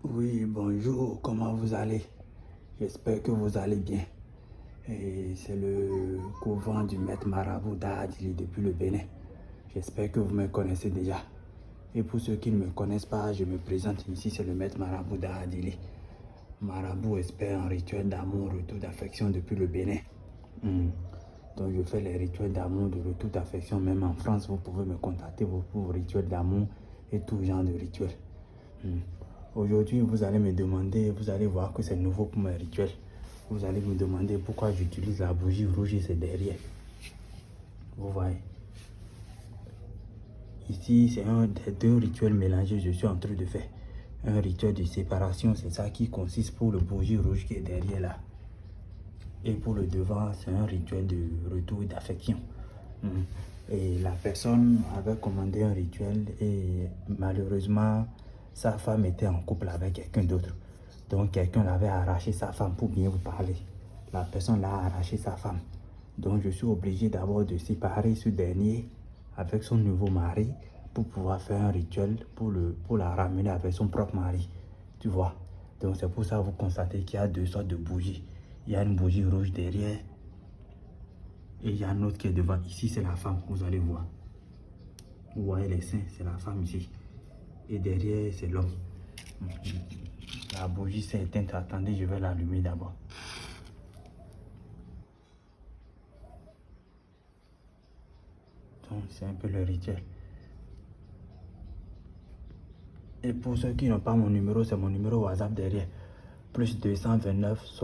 Oui, bonjour, comment vous allez? J'espère que vous allez bien. Et c'est le couvent du maître Marabout d'Adili depuis le Bénin. J'espère que vous me connaissez déjà. Et pour ceux qui ne me connaissent pas, je me présente ici, c'est le maître Marabout d'Adili. Marabout espère un rituel d'amour, retour d'affection depuis le Bénin. Hmm. Donc je fais les rituels d'amour, de retour d'affection. Même en France, vous pouvez me contacter pour vos rituels d'amour et tout genre de rituels. Hmm. Aujourd'hui, vous allez me demander, vous allez voir que c'est nouveau pour mes rituels. Vous allez me demander pourquoi j'utilise la bougie rouge et c'est derrière. Vous voyez. Ici, c'est un des deux rituels mélangés que je suis en train de faire. Un rituel de séparation, c'est ça qui consiste pour le bougie rouge qui est derrière là. Et pour le devant, c'est un rituel de retour d'affection. Et la personne avait commandé un rituel et malheureusement, sa femme était en couple avec quelqu'un d'autre. Donc quelqu'un l'avait arraché sa femme pour bien vous parler. La personne l'a arraché sa femme. Donc je suis obligé d'abord de séparer ce dernier avec son nouveau mari pour pouvoir faire un rituel pour la ramener avec son propre mari. Tu vois. Donc c'est pour ça que vous constatez qu'il y a deux sortes de bougies. Il y a une bougie rouge derrière et il y a un autre qui est devant. Ici c'est la femme, vous allez voir. Vous voyez les seins, c'est la femme ici. Et derrière c'est l'homme. La bougie s'est éteinte. Attendez, je vais l'allumer d'abord. Donc c'est un peu le rituel. Et pour ceux qui n'ont pas mon numéro, c'est mon numéro WhatsApp derrière. Plus 229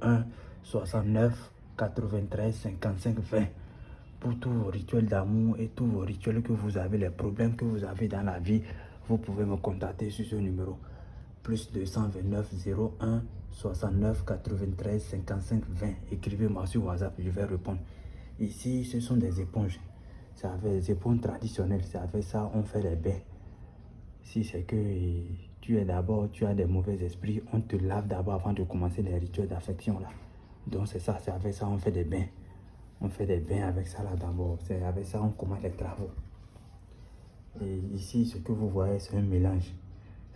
01 69 93 55 20. Pour tous vos rituels d'amour et tous vos rituels que vous avez, les problèmes que vous avez dans la vie, vous pouvez me contacter sur ce numéro. Plus 229 01 69 93 55 20. Écrivez-moi sur WhatsApp, je vais répondre. Ici, ce sont des éponges. C'est avec des éponges traditionnelles. C'est avec ça on fait les bains. Si c'est que tu as des mauvais esprits, on te lave d'abord avant de commencer les rituels d'affection là. Donc c'est ça, c'est avec ça on fait des bains. On fait des bains avec ça là d'abord. C'est avec ça on commence les travaux. Et ici, ce que vous voyez, c'est un mélange.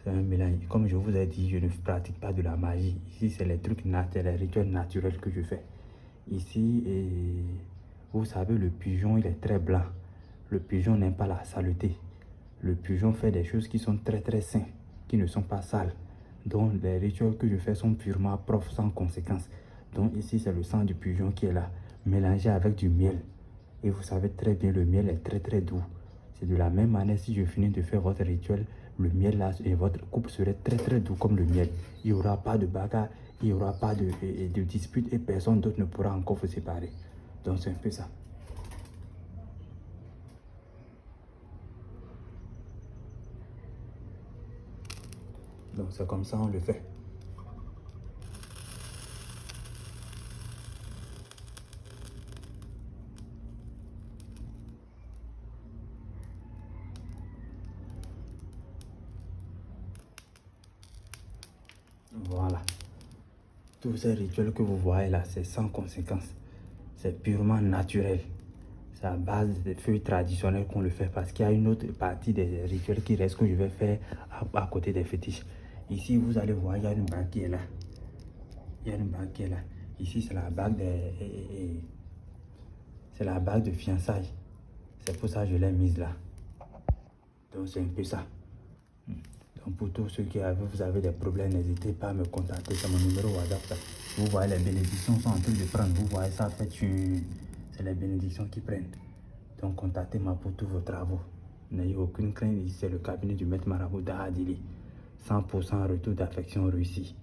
C'est un mélange. Comme je vous ai dit, je ne pratique pas de la magie. Ici, c'est les trucs naturels, les rituels naturels que je fais. Ici, et vous savez, le pigeon, il est très blanc. Le pigeon n'aime pas la saleté. Le pigeon fait des choses qui sont très très saines, qui ne sont pas sales. Donc, les rituels que je fais sont purement propres, sans conséquence. Donc, ici, c'est le sang du pigeon qui est là, mélangé avec du miel. Et vous savez très bien, le miel est très très doux. C'est de la même manière, si je finis de faire votre rituel, le miel là et votre couple serait très très doux comme le miel. Il n'y aura pas de bagarre, il n'y aura pas de dispute et personne d'autre ne pourra encore vous séparer. Donc c'est un peu ça. Donc c'est comme ça on le fait. Voilà. Tous ces rituels que vous voyez là, c'est sans conséquence. C'est purement naturel. C'est à base des feuilles traditionnelles qu'on le fait parce qu'il y a une autre partie des rituels qui reste que je vais faire à côté des fétiches. Ici, vous allez voir, il y a une bague qui est là. Il y a une bague qui est là. Ici, c'est la bague c'est la bague de fiançailles. C'est pour ça que je l'ai mise là. Donc, c'est un peu ça. Donc, pour tous ceux vous avez des problèmes, n'hésitez pas à me contacter. C'est mon numéro WhatsApp. Vous voyez, les bénédictions sont en train de prendre. Vous voyez ça, en fait, c'est les bénédictions qui prennent. Donc, contactez-moi pour tous vos travaux. N'ayez aucune crainte. Ici, c'est le cabinet du maître Marabout d'Adili. 100% retour d'affection réussi.